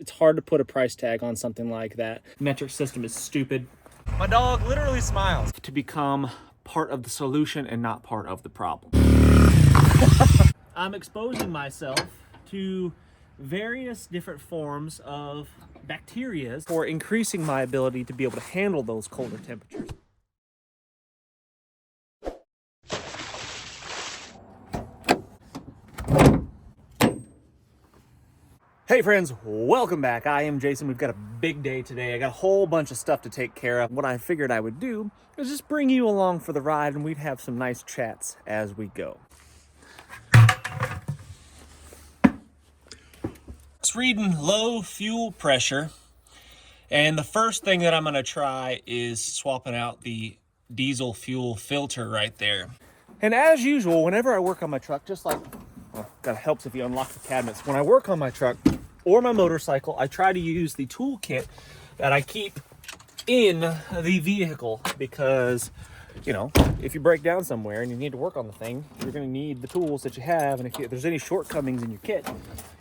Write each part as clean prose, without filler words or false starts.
It's hard to put a price tag on something like that. Metric system is stupid. My dog literally smiles. To become part of the solution and not part of the problem. I'm exposing myself to various different forms of bacteria for increasing my ability to be able to handle those colder temperatures. Hey friends, welcome back. I am Jason. We've got a big day today. I got a whole bunch of stuff to take care of. What I figured I would do is just bring you along for the ride and we'd have some nice chats as we go. It's reading low fuel pressure. And the first thing that I'm gonna try is swapping out the diesel fuel filter right there. And as usual, whenever I work on my truck, just like, well, that helps if you unlock the cabinets. When I work on my truck or my motorcycle, I try to use the toolkit that I keep in the vehicle because, you know, if you break down somewhere and you need to work on the thing, you're going to need the tools that you have. And if there's any shortcomings in your kit,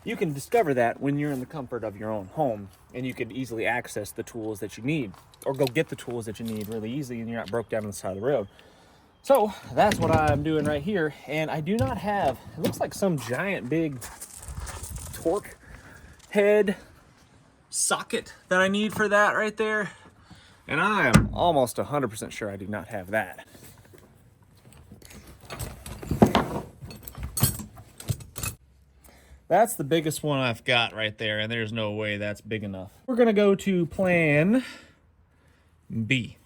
you can discover that when you're in the comfort of your own home and you can easily access the tools that you need or go get the tools that you need really easily and you're not broke down on the side of the road. So that's what I'm doing right here. And I do not have, it looks like some giant big torque head socket that I need for that right there. And I am almost 100% sure I do not have that. That's the biggest one I've got right there, and there's no way that's big enough. We're gonna go to plan B.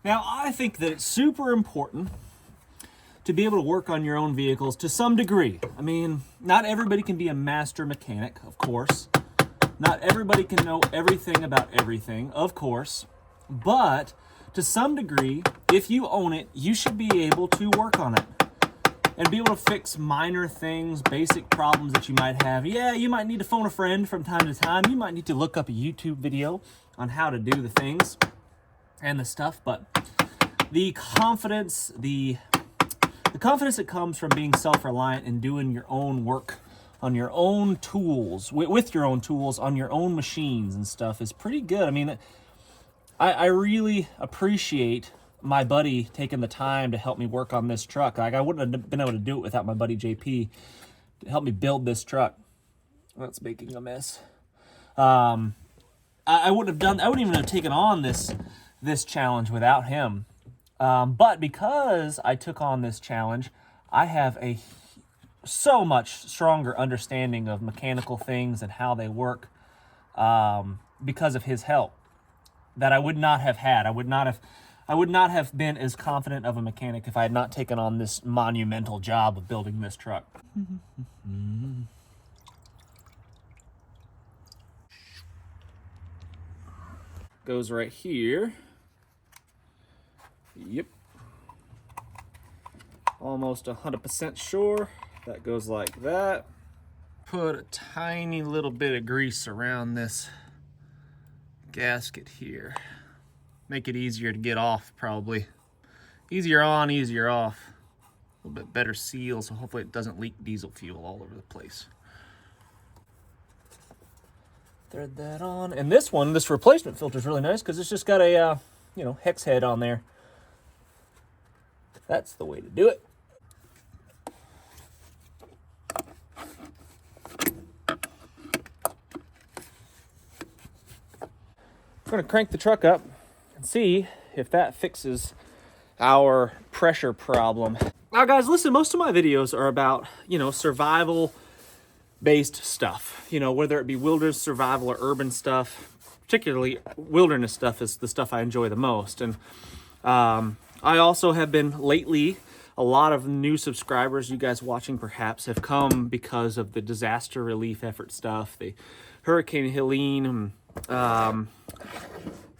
Now, I think that it's super important to be able to work on your own vehicles to some degree. I mean, not everybody can be a master mechanic, of course. Not everybody can know everything about everything, of course. But to some degree, if you own it, you should be able to work on it and be able to fix minor things, basic problems that you might have. Yeah, you might need to phone a friend from time to time. You might need to look up a YouTube video on how to do the things and the stuff, but the confidence that comes from being self-reliant and doing your own work on your own tools, with your own tools, on your own machines and stuff is pretty good. I mean, I really appreciate my buddy taking the time to help me work on this truck. Like, I wouldn't have been able to do it without my buddy JP to help me build this truck. That's making a mess. I wouldn't even have taken on this challenge without him. But because I took on this challenge, I have a so much stronger understanding of mechanical things and how they work because of his help that I would not have had. I would not have been as confident of a mechanic if I had not taken on this monumental job of building this truck. Goes right here. Yep. Almost 100% sure. That goes like that. Put a tiny little bit of grease around this gasket here. Make it easier to get off, probably. Easier on, easier off. A little bit better seal, so hopefully it doesn't leak diesel fuel all over the place. Thread that on. And this replacement filter is really nice because it's just got a, hex head on there. That's the way to do it. We're going to crank the truck up and see if that fixes our pressure problem. Now guys, listen, most of my videos are about, survival based stuff, whether it be wilderness survival or urban stuff. Particularly wilderness stuff is the stuff I enjoy the most. And I also have been lately, a lot of new subscribers, you guys watching perhaps, have come because of the disaster relief effort stuff, the Hurricane Helene,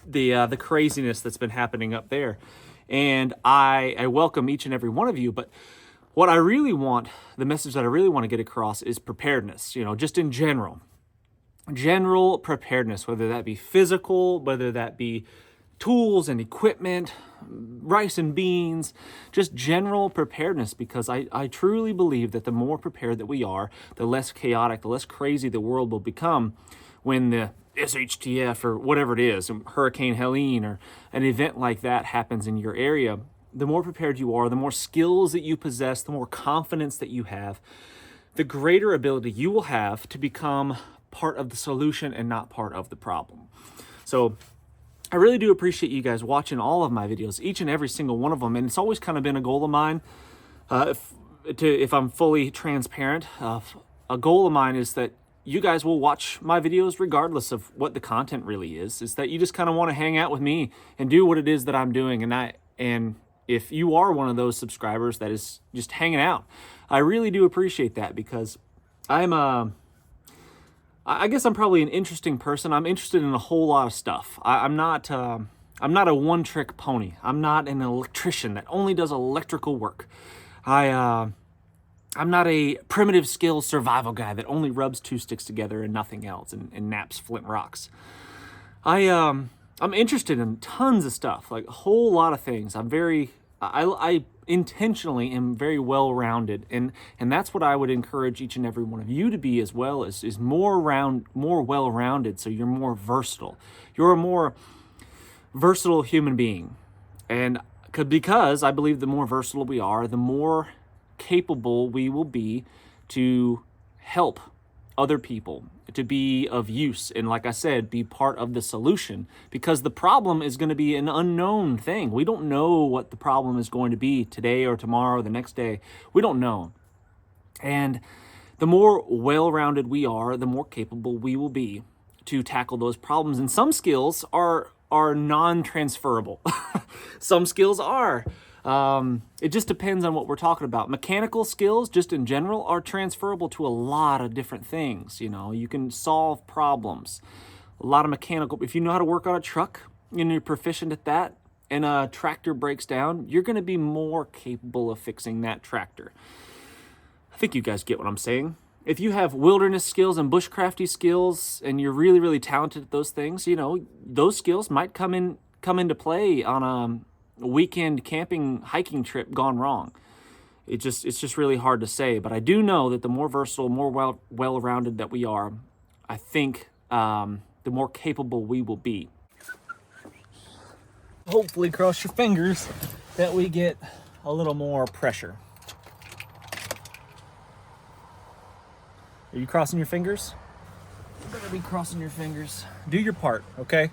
the craziness that's been happening up there. And I welcome each and every one of you, but what I really want, the message that I really want to get across is preparedness, just in general preparedness, whether that be physical, whether that be tools and equipment, rice and beans, just general preparedness, because I truly believe that the more prepared that we are, the less chaotic, the less crazy the world will become when the SHTF or whatever it is, Hurricane Helene or an event like that happens in your area, the more prepared you are, the more skills that you possess, the more confidence that you have, the greater ability you will have to become part of the solution and not part of the problem. So I really do appreciate you guys watching all of my videos, each and every single one of them. And it's always kind of been a goal of mine, if I'm fully transparent, a goal of mine is that you guys will watch my videos regardless of what the content really is that you just kind of want to hang out with me and do what it is that I'm doing. And if you are one of those subscribers that is just hanging out, I really do appreciate that, because I guess I'm probably an interesting person. I'm interested in a whole lot of stuff. I'm not a one-trick pony. I'm not an electrician that only does electrical work. I'm not a primitive skill survival guy that only rubs two sticks together and nothing else and naps flint rocks. I'm interested in tons of stuff, like a whole lot of things. I intentionally am very well-rounded, and that's what I would encourage each and every one of you to be as well, is more well-rounded, so you're more versatile. You're a more versatile human being. And because I believe the more versatile we are, the more capable we will be to help other people, to be of use, and like I said, be part of the solution, because the problem is going to be an unknown thing. We don't know what the problem is going to be today or tomorrow or the next day. We don't know. And the more well-rounded we are, the more capable we will be to tackle those problems. And some skills are non-transferable. Some skills are. It just depends on what we're talking about. Mechanical skills, just in general, are transferable to a lot of different things. You know, you can solve problems. A lot of mechanical, if you know how to work on a truck and you're proficient at that, and a tractor breaks down, you're going to be more capable of fixing that tractor. I think you guys get what I'm saying. If you have wilderness skills and bushcrafty skills and you're really, really talented at those things, you know, those skills might come into play on a weekend camping, hiking trip gone wrong. It's just really hard to say, but I do know that the more versatile, more well-rounded that we are, I think the more capable we will be. Hopefully, cross your fingers that we get a little more pressure. Are you crossing your fingers? You better be crossing your fingers. Do your part, okay?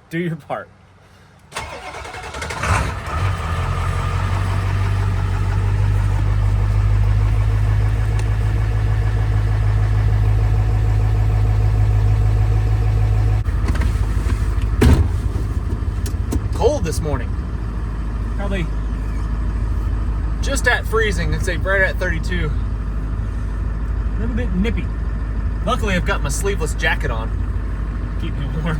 Do your part. Cold this morning. Probably just at freezing. I'd say right at 32. A little bit nippy. Luckily, I've got my sleeveless jacket on. Keep me warm.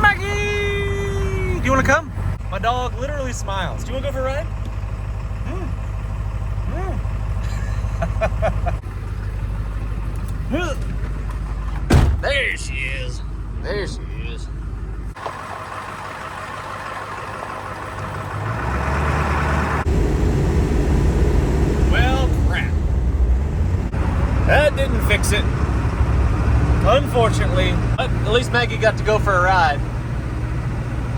Maggie! Do you want to come? My dog literally smiles. Do you want to go for a ride? There she is. There she is. Well, crap. That didn't fix it. Unfortunately. But at least Maggie got to go for a ride.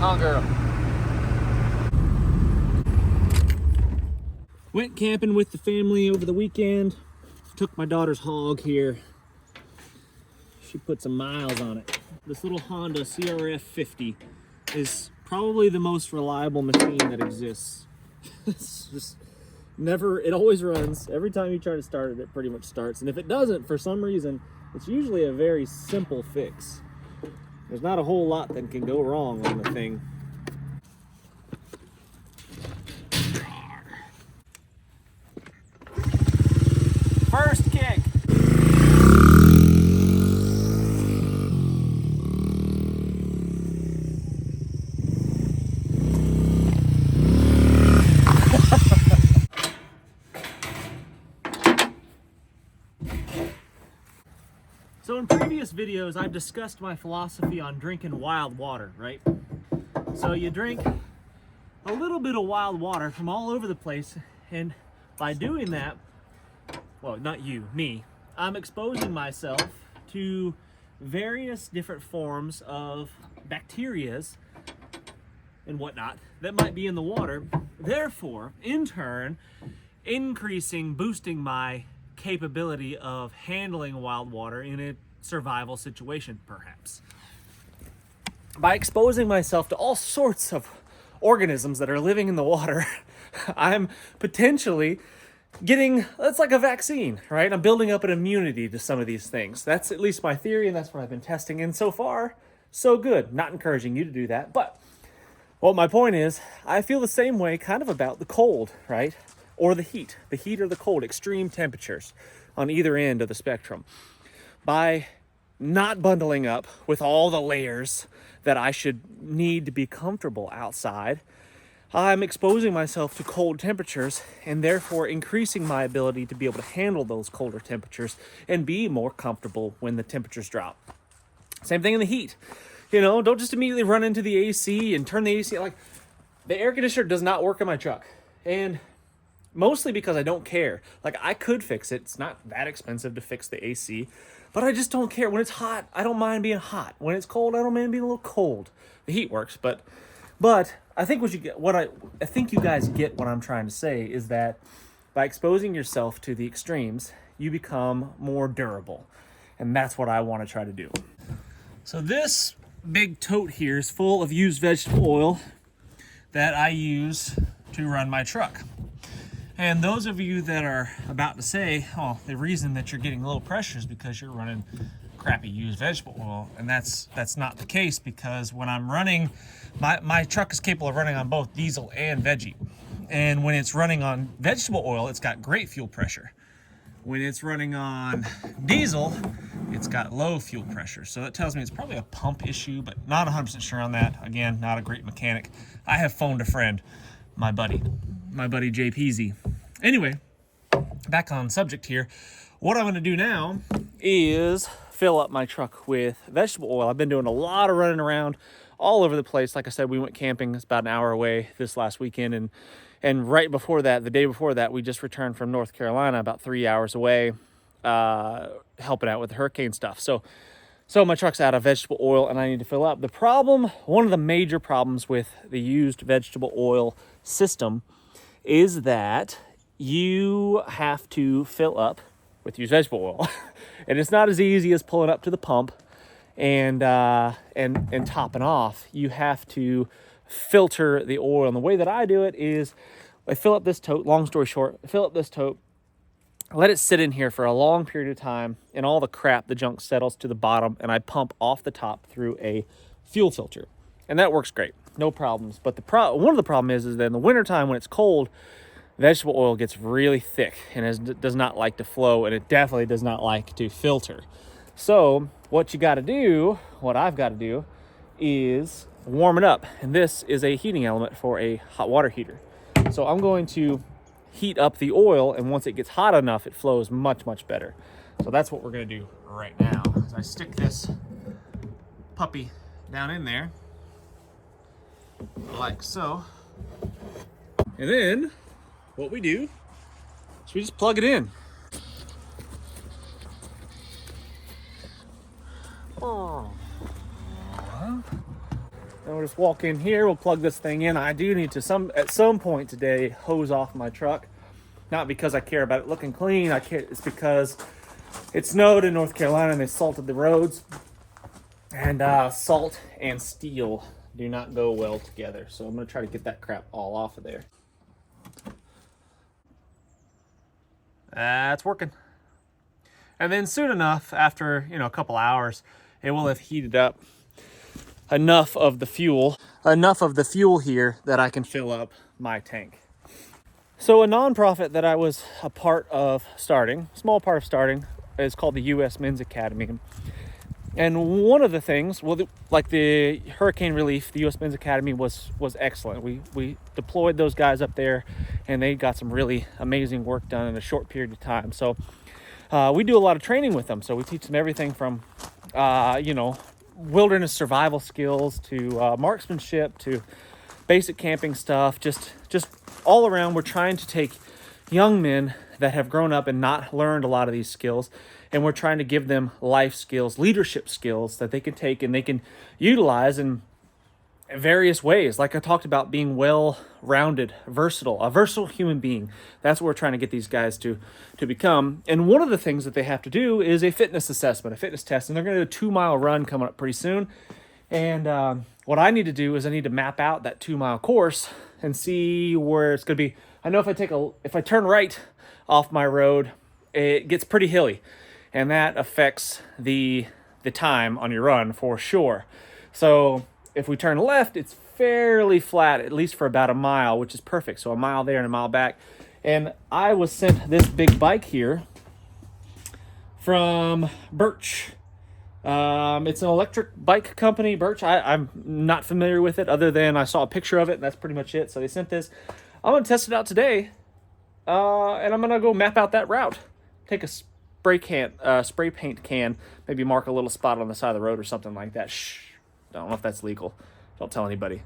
Oh, girl. Went camping with the family over the weekend. Took my daughter's hog here. She put some miles on it. This little Honda CRF 50 is probably the most reliable machine that exists. It's just never, it always runs. Every time you try to start it, it pretty much starts. And if it doesn't, for some reason, it's usually a very simple fix. There's not a whole lot that can go wrong on the thing. First kick. So in previous videos, I've discussed my philosophy on drinking wild water, right? So you drink a little bit of wild water from all over the place, and by doing that, well, not you, me, I'm exposing myself to various different forms of bacterias and whatnot that might be in the water, therefore, in turn, boosting my capability of handling wild water in a survival situation, perhaps. By exposing myself to all sorts of organisms that are living in the water, I'm potentially that's like a vaccine, right? I'm building up an immunity to some of these things. That's at least my theory, and that's what I've been testing. And so far, so good. Not encouraging you to do that. But, well, my point is, I feel the same way kind of about the cold, right? Or the heat or the cold, extreme temperatures on either end of the spectrum. By not bundling up with all the layers that I should need to be comfortable outside, I'm exposing myself to cold temperatures and therefore increasing my ability to be able to handle those colder temperatures and be more comfortable when the temperatures drop. Same thing in the heat. Don't just immediately run into the AC and turn the AC. Like, the air conditioner does not work in my truck. And mostly because I don't care. Like, I could fix it. It's not that expensive to fix the AC. But I just don't care. When it's hot, I don't mind being hot. When it's cold, I don't mind being a little cold. The heat works, but I think I think you guys get what I'm trying to say is that by exposing yourself to the extremes, you become more durable. And that's what I want to try to do. So this big tote here is full of used vegetable oil that I use to run my truck. And those of you that are about to say, oh, the reason that you're getting low pressure is because you're running crappy used vegetable oil. And that's not the case, because when I'm running, my truck is capable of running on both diesel and veggie. And when it's running on vegetable oil, it's got great fuel pressure. When it's running on diesel, it's got low fuel pressure. So it tells me it's probably a pump issue, but not 100% sure on that. Again, not a great mechanic. I have phoned a friend, my buddy Jay Peasy. Anyway, back on subject here. What I'm going to do now is fill up my truck with vegetable oil. I've been doing a lot of running around all over the place. Like I said, we went camping. It's about an hour away this last weekend. And right before that, the day before that, we just returned from North Carolina, about 3 hours away, helping out with the hurricane stuff. So my truck's out of vegetable oil and I need to fill up. One of the major problems with the used vegetable oil system is that you have to fill up with used vegetable oil. And it's not as easy as pulling up to the pump and topping off. You have to filter the oil. And the way that I do it is I fill up this tote, long story short, let it sit in here for a long period of time, and all the crap, the junk settles to the bottom, and I pump off the top through a fuel filter. And that works great, no problems. But one of the problems is that in the wintertime when it's cold, vegetable oil gets really thick and does not like to flow, and it definitely does not like to filter. So what I've got to do is warm it up. And this is a heating element for a hot water heater. So I'm going to heat up the oil, and once it gets hot enough, it flows much, much better. So that's what we're going to do right now. So I stick this puppy down in there, like so. And then what we do is we just plug it in. And we'll just walk in here, we'll plug this thing in. I do need to at some point today hose off my truck. Not because I care about it looking clean, it's because it snowed in North Carolina and they salted the roads. And salt and steel do not go well together. So I'm gonna try to get that crap all off of there. That's working. And then soon enough, after a couple hours, it will have heated up enough of the fuel here that I can fill up my tank. So a nonprofit that I was a part of small part of starting, is called the U.S. Men's Academy. And one of the things, like the hurricane relief, the U.S. Men's Academy was excellent. We deployed those guys up there, and they got some really amazing work done in a short period of time. So we do a lot of training with them. So we teach them everything from, wilderness survival skills to marksmanship to basic camping stuff. Just all around, we're trying to take young men that have grown up and not learned a lot of these skills and we're trying to give them life skills, leadership skills that they can take and they can utilize in various ways. Like I talked about, being well-rounded, versatile, a versatile human being. That's what we're trying to get these guys to become. And one of the things that they have to do is a fitness assessment, a fitness test. And they're going to do a 2-mile run coming up pretty soon. And what I need to do is I need to map out that 2-mile course and see where it's going to be. I know if I turn right off my road, it gets pretty hilly, and that affects the time on your run for sure. So if we turn left, it's fairly flat, at least for about a mile, which is perfect. So a mile there and a mile back. And I was sent this big bike here from Birch. It's an electric bike company, Birch. I'm not familiar with it other than I saw a picture of it, and that's pretty much it. So they sent this. I'm going to test it out today, and I'm going to go map out that route. Take a spray paint can, maybe mark a little spot on the side of the road or something like that. Shh. I don't know if that's legal. Don't tell anybody.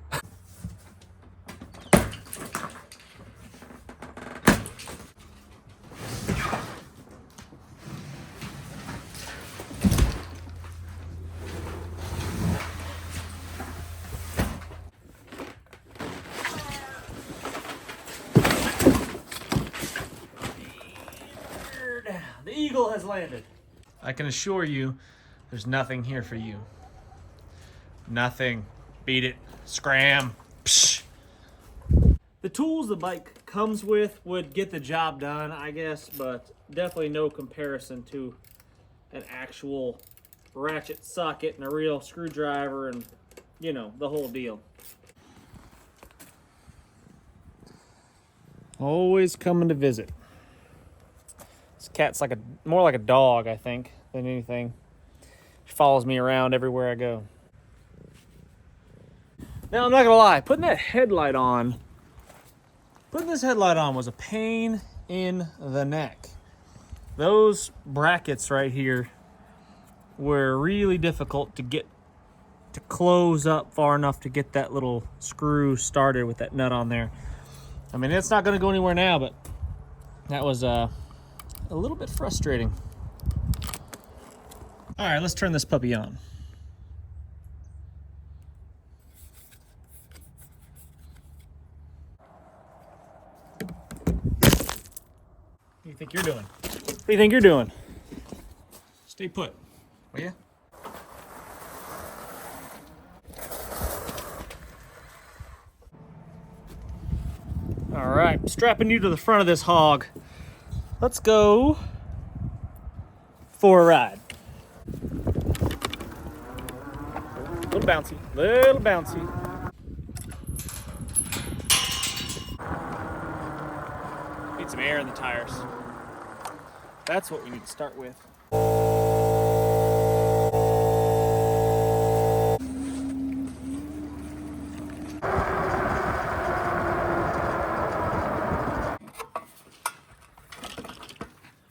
The eagle has landed. I can assure you, there's nothing here for you. Nothing. Beat it. Scram. Psh. The tools the bike comes with would get the job done, I guess, but definitely no comparison to an actual ratchet socket and a real screwdriver and, you know, the whole deal. Always coming to visit. This cat's more like a dog, I think, than anything. She follows me around everywhere I go. Now, I'm not gonna lie, putting this headlight on was a pain in the neck. Those brackets right here were really difficult to close up far enough to get that little screw started with that nut on there. I mean, it's not gonna go anywhere now, but that was a little bit frustrating. All right, let's turn this puppy on. What do you think you're doing? What do you think you're doing? Stay put, will you? All right, strapping you to the front of this hog. Let's go for a ride. Little bouncy, little bouncy. Need some air in the tires. That's what we need to start with.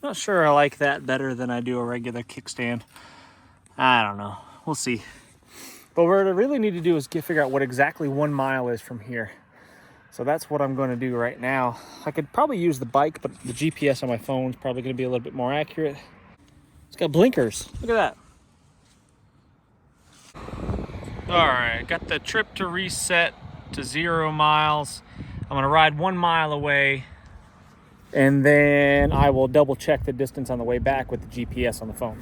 Not sure I like that better than I do a regular kickstand. I don't know. We'll see. But what I really need to do is figure out what exactly 1 mile is from here. So that's what I'm going to do right now. I could probably use the bike, but the GPS on my phone is probably going to be a little bit more accurate. It's got blinkers. Look at that. All right, got the trip to reset to 0 miles. I'm going to ride 1 mile away, and then I will double check the distance on the way back with the GPS on the phone.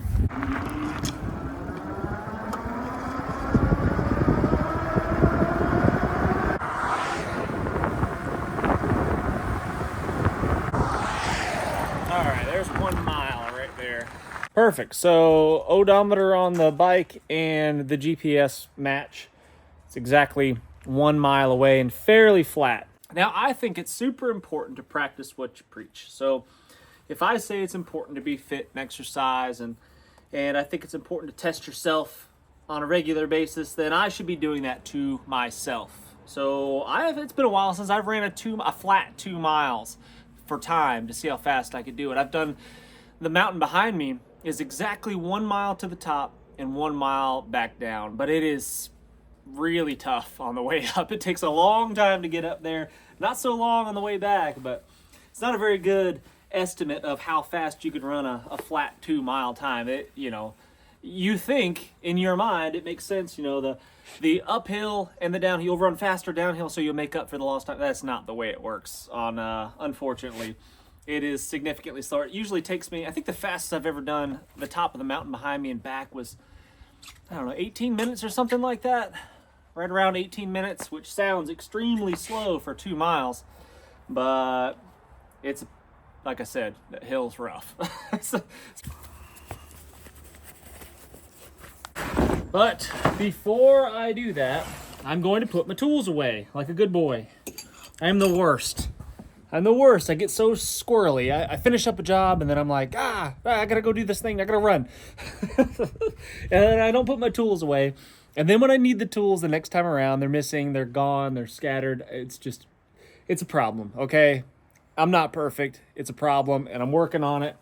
All right, there's 1 mile right there. Perfect. So odometer on the bike and the GPS match. It's exactly 1 mile away and fairly flat. Now, I think it's super important to practice what you preach. So if I say it's important to be fit and exercise, and I think it's important to test yourself on a regular basis, then I should be doing that to myself. So it's been a while since I've ran a flat 2 miles for time to see how fast I could do it. I've done, the mountain behind me is exactly 1 mile to the top and 1 mile back down, but it is really tough on the way up. It takes a long time to get up there, not so long on the way back, but it's not a very good estimate of how fast you could run a flat 2-mile time. You think in your mind it makes sense, the uphill and the downhill, you'll run faster downhill so you'll make up for the lost time. That's not the way it works. Unfortunately, it is significantly slower. It usually takes me, I think the fastest I've ever done the top of the mountain behind me and back was, I don't know, 18 minutes or something like that. Right around 18 minutes, which sounds extremely slow for 2 miles, but it's, like I said, that hill's rough. But before I do that, I'm going to put my tools away like a good boy. I'm the worst. I get so squirrely. I finish up a job and then I'm like, I gotta go do this thing. I gotta run. And I don't put my tools away. And then when I need the tools the next time around, they're missing, they're gone, they're scattered. It's a problem, okay? I'm not perfect. It's a problem and I'm working on it.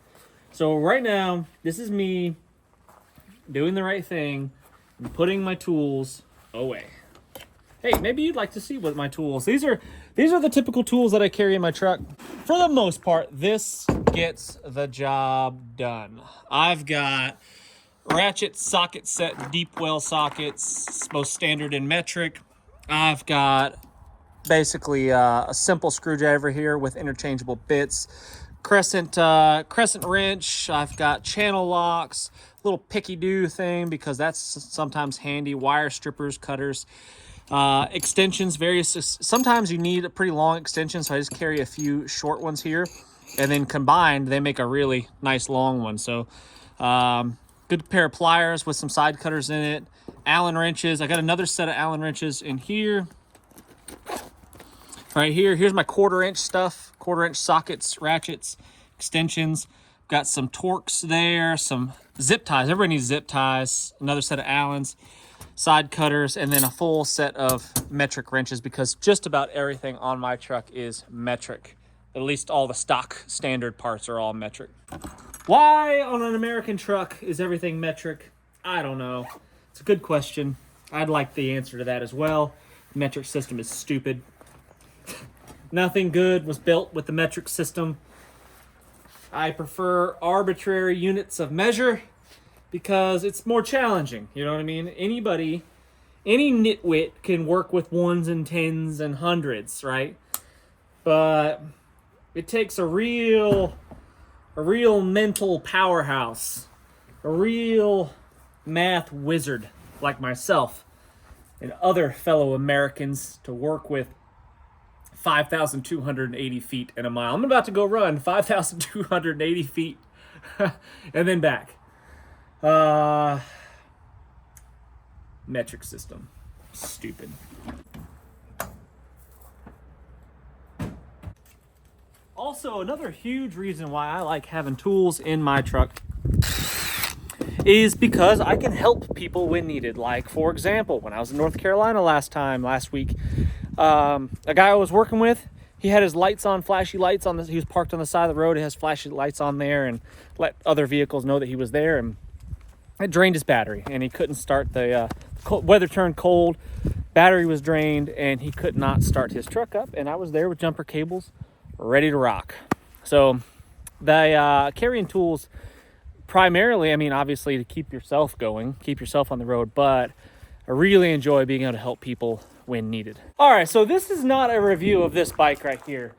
So right now, this is me doing the right thing and putting my tools away. Hey, maybe you'd like to see what my tools. These are the typical tools that I carry in my truck. For the most part, this gets the job done. I've got ratchet socket set deep well sockets, most standard in metric. I've got basically a simple screwdriver here with interchangeable bits. Crescent wrench. I've got channel locks, little picky-do thing because that's sometimes handy. Wire strippers, cutters. Extensions, sometimes you need a pretty long extension, so I just carry a few short ones here, and then combined they make a really nice long one. So good pair of pliers with some side cutters in it. Allen wrenches. I got another set of Allen wrenches in here. Right here, here's my 1/4 inch stuff, 1/4 inch sockets, ratchets, extensions. Got some Torx there, some zip ties. Everybody needs zip ties. Another set of Allens, side cutters, and then a full set of metric wrenches because just about everything on my truck is metric. At least all the stock standard parts are all metric. Why on an American truck is everything metric? I don't know. It's a good question. I'd like the answer to that as well. The metric system is stupid. Nothing good was built with the metric system. I prefer arbitrary units of measure because it's more challenging. You know what I mean? Any nitwit can work with ones and tens and hundreds, right? But it takes a real mental powerhouse, a real math wizard like myself and other fellow Americans to work with 5,280 feet in a mile. I'm about to go run 5,280 feet and then back. Metric system. Stupid. Also, another huge reason why I like having tools in my truck is because I can help people when needed. Like, for example, when I was in North Carolina last week, a guy I was working with, he had his lights on, flashy lights on. He was parked on the side of the road. It has flashy lights on there and let other vehicles know that he was there. And it drained his battery, and he couldn't start. The weather turned cold, battery was drained, and he could not start his truck up. And I was there with jumper cables, ready to rock. So the carrying tools primarily, obviously to keep yourself going, keep yourself on the road, but I really enjoy being able to help people when needed. All right, so this is not a review of this bike right here.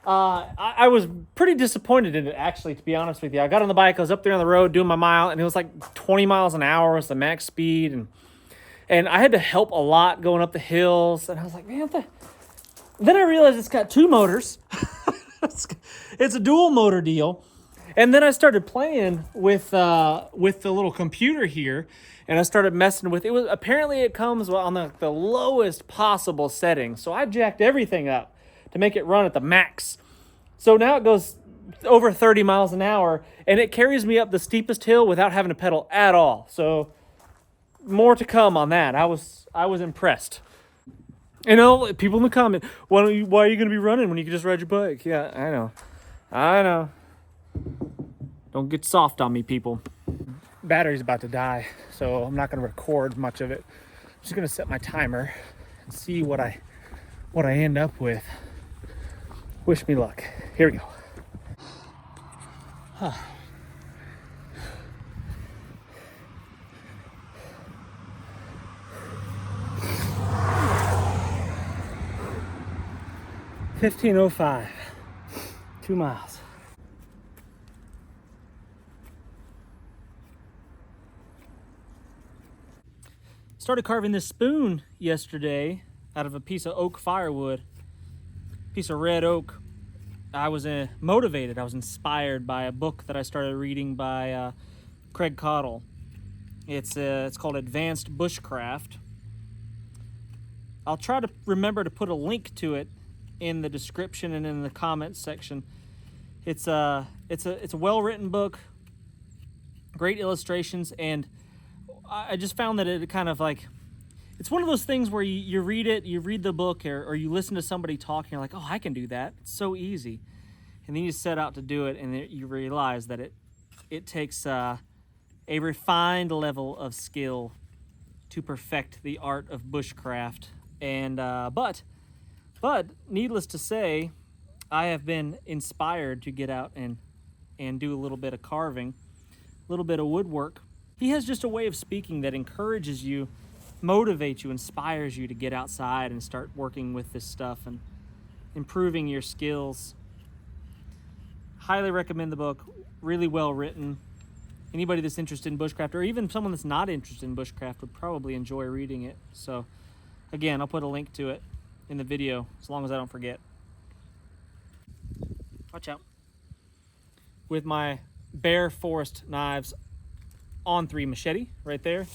I was pretty disappointed in it, actually, to be honest with you. I got on the bike, I was up there on the road doing my mile, and it was like 20 miles an hour was the max speed, and I had to help a lot going up the hills, and I was like, man, then I realized it's got 2 motors. It's a dual motor deal. And then I started playing with the little computer here, and I started messing with it. Apparently it comes on the lowest possible setting. So I jacked everything up to make it run at the max. So now it goes over 30 miles an hour, and it carries me up the steepest hill without having to pedal at all. So more to come on that. I was impressed. People in the comment, why are you going to be running when you can just ride your bike? Yeah, I know. Don't get soft on me, people. Battery's about to die, so I'm not going to record much of it. I'm just going to set my timer and see what I end up with. Wish me luck. Here we go. 15:05, 2 miles. Started carving this spoon yesterday out of a piece of oak firewood, piece of red oak. I was motivated. I was inspired by a book that I started reading by Craig Caudill. It's called Advanced Bushcraft. I'll try to remember to put a link to it in the description and in the comments section. It's a well-written book, great illustrations, and I just found that it kind of like, it's one of those things where you read it, you read the book, or you listen to somebody talk, and you're like, oh, I can do that. It's so easy. And then you set out to do it, and you realize that it takes a refined level of skill to perfect the art of bushcraft. And but needless to say, I have been inspired to get out and do a little bit of carving, a little bit of woodwork. He has just a way of speaking that encourages you, motivates you, inspires you to get outside and start working with this stuff and improving your skills. Highly recommend the book. Really well written. Anybody that's interested in bushcraft, or even someone that's not interested in bushcraft, would probably enjoy reading it. So again, I'll put a link to it in the video, as long as I don't forget. Watch out. With my bare forest knives on 3 machete right there.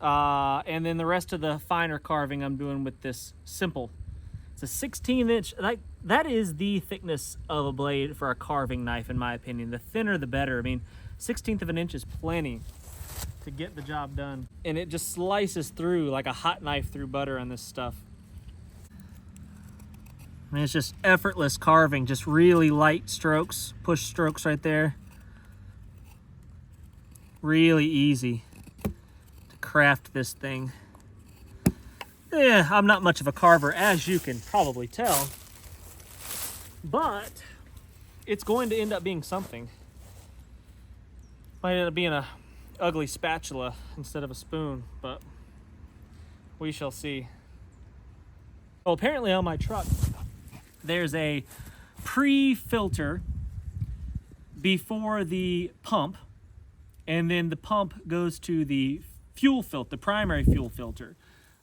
And then the rest of the finer carving I'm doing with this simple. It's a 16-inch. That is the thickness of a blade for a carving knife, in my opinion. The thinner, the better. I mean, 1/16 of an inch is plenty to get the job done. And it just slices through like a hot knife through butter on this stuff. I mean, it's just effortless carving, just really light strokes, push strokes right there. Really easy to craft this thing. Yeah, I'm not much of a carver, as you can probably tell, but it's going to end up being something. Might end up being a ugly spatula instead of a spoon, but we shall see. Well, apparently on my truck, there's a pre-filter before the pump, and then the pump goes to the fuel filter, the primary fuel filter.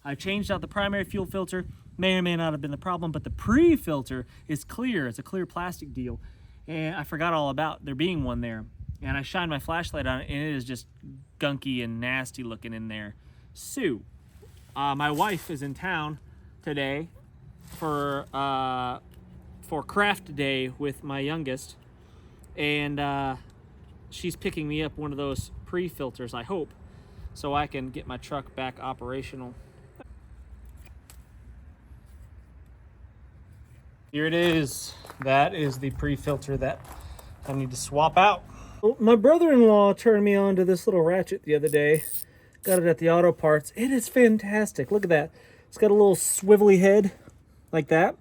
I changed out the primary fuel filter. May or may not have been the problem, but the pre-filter is clear. It's a clear plastic deal, and I forgot all about there being one there. And I shined my flashlight on it, and it is just gunky and nasty looking in there. So, my wife is in town today for craft day with my youngest, and she's picking me up one of those pre-filters, I hope, so I can get my truck back operational. Here it is. That is the pre-filter that I need to swap out. Well, my brother-in-law turned me on to this little ratchet the other day. Got it at the auto parts. It is fantastic. Look at that. It's got a little swivelly head like that.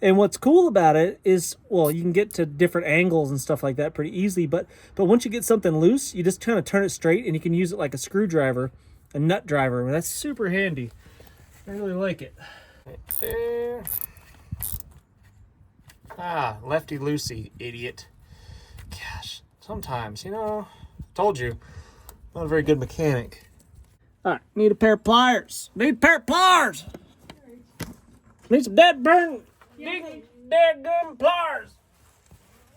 And what's cool about it is, well, you can get to different angles and stuff like that pretty easily, but once you get something loose, you just kind of turn it straight and you can use it like a screwdriver, a nut driver. That's super handy. I really like it. Right there. Ah, lefty loosey, idiot. Gosh, sometimes, you know, told you, not a very good mechanic. All right, need a pair of pliers. Need a pair of pliers. Need some dead burn. Need dead gum pliers.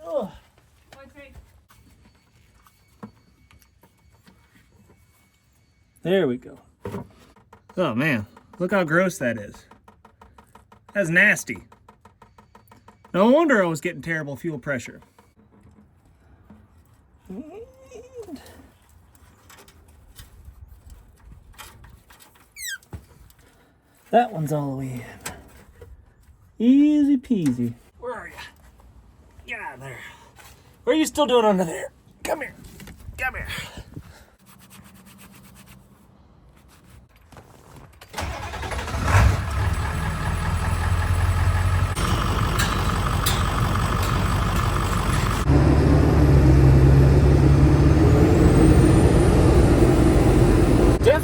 Ugh. There we go. Oh man, look how gross that is. That's nasty. No wonder I was getting terrible fuel pressure. That one's all the way in. Easy peasy. Where are you? Get out of there. What are you still doing under there? Come here. Come here.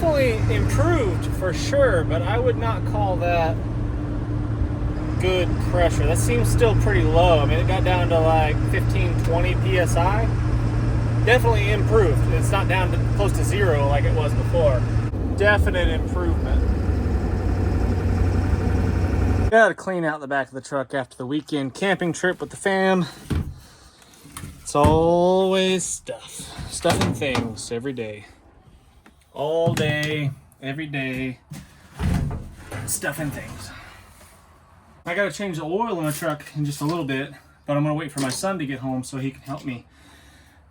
definitely improved for sure, but I would not call that good pressure. That seems still pretty low. I mean, it got down to like 15-20 psi. Definitely improved. It's not down to close to zero like it was before. Definite improvement. Gotta clean out the back of the truck after the weekend camping trip with the fam. It's always stuff and things every day. All day, every day, stuff and things. I gotta change the oil in the truck in just a little bit, but I'm gonna wait for my son to get home so he can help me.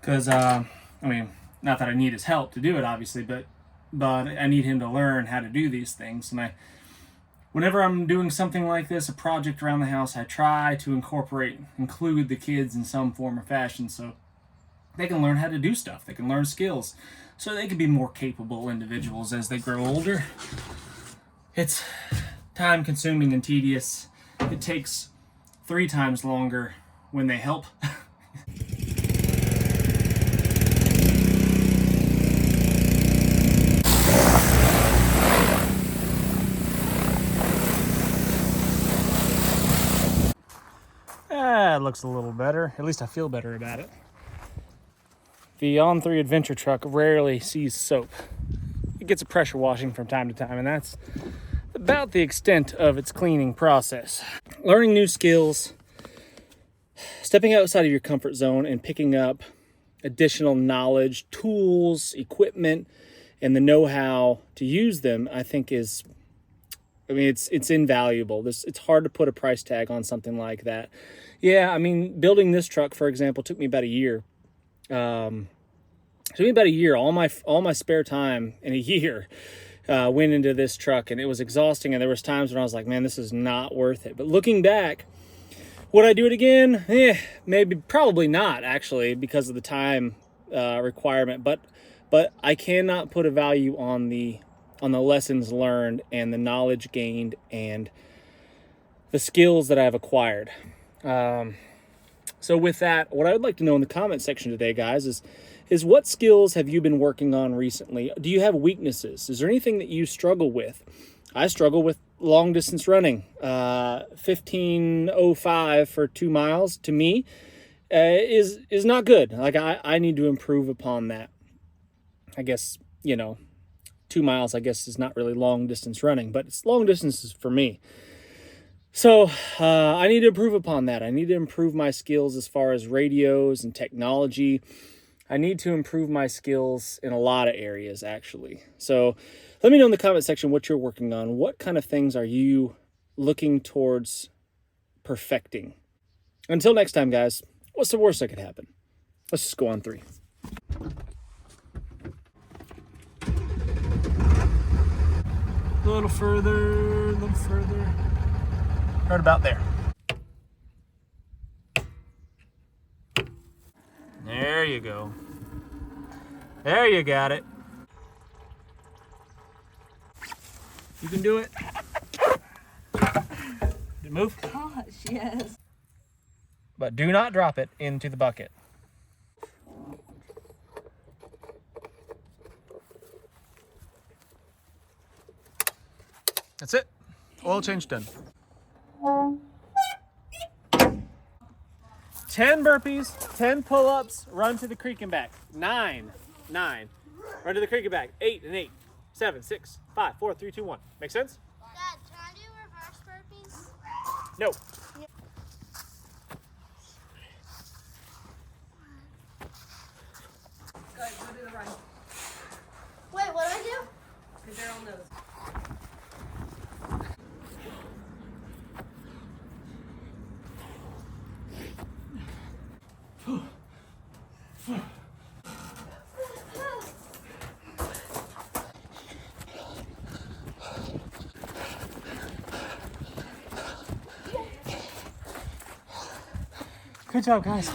Cause I mean, not that I need his help to do it, obviously, but I need him to learn how to do these things. And whenever I'm doing something like this, a project around the house, I try to include the kids in some form or fashion so they can learn how to do stuff. They can learn skills so they can be more capable individuals as they grow older. It's time consuming and tedious. It takes 3 times longer when they help. It looks a little better. At least I feel better about it. The On3 Adventure truck rarely sees soap. It gets a pressure washing from time to time, and that's about the extent of its cleaning process. Learning new skills, stepping outside of your comfort zone and picking up additional knowledge, tools, equipment, and the know-how to use them, I think it's invaluable. It's hard to put a price tag on something like that. Yeah, I mean, building this truck, for example, took me about a year. All my spare time in a year went into this truck, and it was exhausting. And there was times when I was like, man, this is not worth it. But looking back, would I do it again? Maybe, probably not, actually, because of the time requirement. But I cannot put a value on the lessons learned and the knowledge gained and the skills that I've acquired. So with that, what I would like to know in the comment section today, guys, is what skills have you been working on recently? Do you have weaknesses? Is there anything that you struggle with? I struggle with long distance running. 15:05 for 2 miles to me is not good. Like I need to improve upon that. I guess, 2 miles, I guess, is not really long distance running, but it's long distances for me. So I need to improve upon that. I need to improve my skills as far as radios and technology. I need to improve my skills in a lot of areas, actually. So let me know in the comment section what you're working on. What kind of things are you looking towards perfecting? Until next time, guys, what's the worst that could happen? Let's just go on 3. A little further, Right about there. There you go. There you got it. You can do it. Did it move? Gosh, yes. But do not drop it into the bucket. That's it. Oil change done. 10 burpees, 10 pull-ups, run to the creek and back. 9. Run to the creek and back. 8 and 8. 7, 6, 5, 4, 3, 2, 1. Make sense? Dad, can I do reverse burpees? No. Guys, go do the run. Wait, what do I do? Because they're on those. Good job, guys.